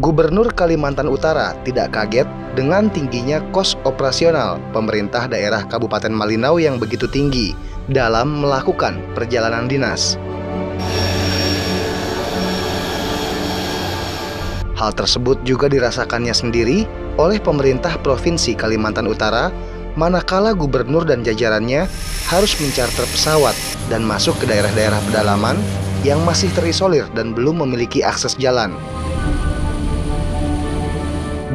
Gubernur Kalimantan Utara tidak kaget dengan tingginya kos operasional pemerintah daerah Kabupaten Malinau yang begitu tinggi dalam melakukan perjalanan dinas. Hal tersebut juga dirasakannya sendiri oleh pemerintah Provinsi Kalimantan Utara manakala gubernur dan jajarannya harus mencarter pesawat dan masuk ke daerah-daerah pedalaman yang masih terisolir dan belum memiliki akses jalan.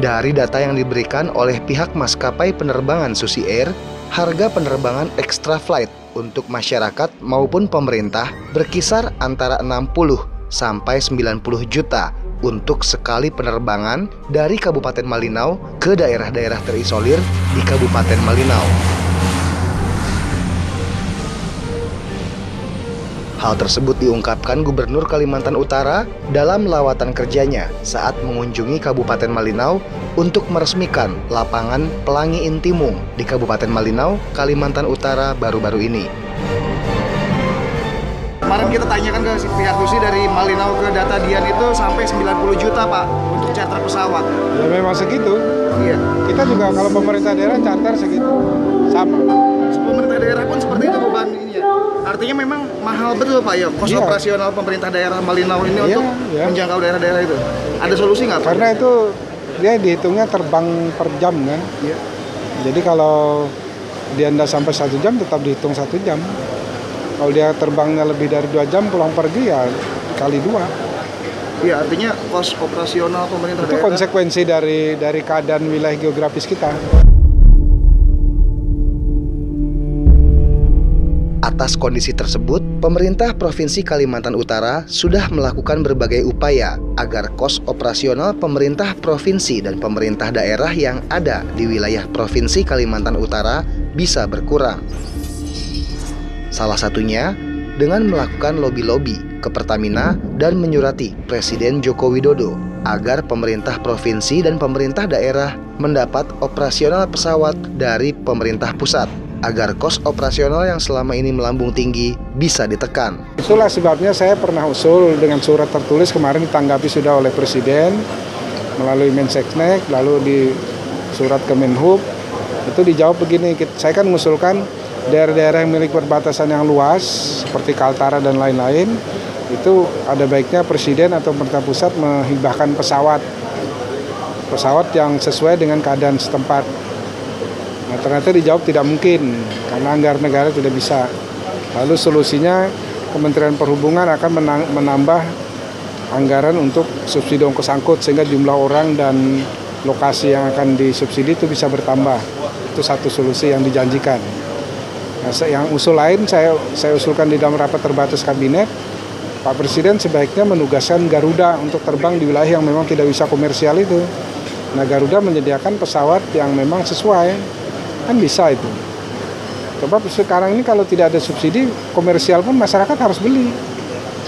Dari data yang diberikan oleh pihak maskapai penerbangan Susi Air, harga penerbangan extra flight untuk masyarakat maupun pemerintah berkisar antara 60 sampai 90 juta untuk sekali penerbangan dari Kabupaten Malinau ke daerah-daerah terisolir di Kabupaten Malinau. Hal tersebut diungkapkan Gubernur Kalimantan Utara dalam lawatan kerjanya saat mengunjungi Kabupaten Malinau untuk meresmikan lapangan Pelangi Intimung di Kabupaten Malinau, Kalimantan Utara baru-baru ini. Kemarin kita tanyakan ke pihak Susi dari Malinau ke Data Dian itu sampai 90 juta Pak untuk charter pesawat. Ya memang segitu. Iya. Kita juga kalau pemerintah daerah charter segitu. Sama. Pemerintah daerah pun seperti itu beban ini ya. Artinya memang mahal betul Pak ya kos operasional pemerintah daerah Malinau ini untuk menjangkau daerah-daerah itu. Ada solusi nggak Pak? Karena itu dia dihitungnya terbang per jam kan. Iya. Jadi kalau dia nggak sampai 1 jam tetap dihitung 1 jam. Kalau dia terbangnya lebih dari 2 jam pulang pergi ya kali 2. Iya, artinya kos operasional pemerintah itu daerah. Itu konsekuensi dari keadaan wilayah geografis kita. Atas kondisi tersebut, pemerintah Provinsi Kalimantan Utara sudah melakukan berbagai upaya agar kos operasional pemerintah provinsi dan pemerintah daerah yang ada di wilayah Provinsi Kalimantan Utara bisa berkurang. Salah satunya dengan melakukan lobi-lobi ke Pertamina dan menyurati Presiden Joko Widodo agar pemerintah provinsi dan pemerintah daerah mendapat operasional pesawat dari pemerintah pusat agar kos operasional yang selama ini melambung tinggi bisa ditekan. Itulah sebabnya saya pernah usul dengan surat tertulis kemarin ditanggapi sudah oleh Presiden melalui Menseknek, lalu di surat ke Menhub, itu dijawab begini, saya kan mengusulkan daerah-daerah yang memiliki perbatasan yang luas seperti Kaltara dan lain-lain, itu ada baiknya Presiden atau pemerintah pusat menghibahkan pesawat yang sesuai dengan keadaan setempat. Nah, ternyata dijawab tidak mungkin karena anggaran negara tidak bisa. Lalu solusinya Kementerian Perhubungan akan menambah anggaran untuk subsidi ongkos angkut sehingga jumlah orang dan lokasi yang akan disubsidi itu bisa bertambah. Itu satu solusi yang dijanjikan. Nah, yang usul lain saya usulkan di dalam rapat terbatas kabinet, Pak Presiden sebaiknya menugaskan Garuda untuk terbang di wilayah yang memang tidak bisa komersial itu. Nah, Garuda menyediakan pesawat yang memang sesuai, kan bisa itu. Sebab sekarang ini kalau tidak ada subsidi komersial pun masyarakat harus beli.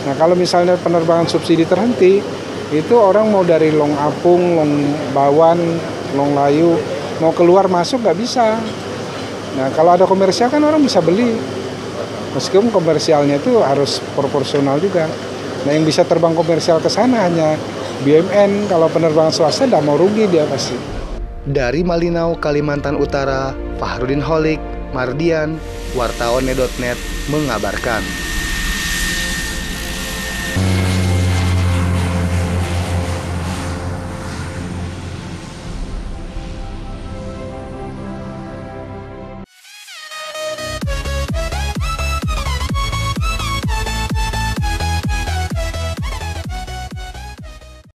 Nah, kalau misalnya penerbangan subsidi terhenti, itu orang mau dari Long Apung, Long Bawan, Long Layu, mau keluar masuk nggak bisa. Nah, kalau ada komersial kan orang bisa beli. Meskipun komersialnya itu harus proporsional juga. Nah, yang bisa terbang komersial ke sana hanya BUMN. Kalau penerbangan swasta tidak mau rugi dia pasti. Dari Malinau, Kalimantan Utara, Fahrudin Holik, Mardian, wartawan.net mengabarkan.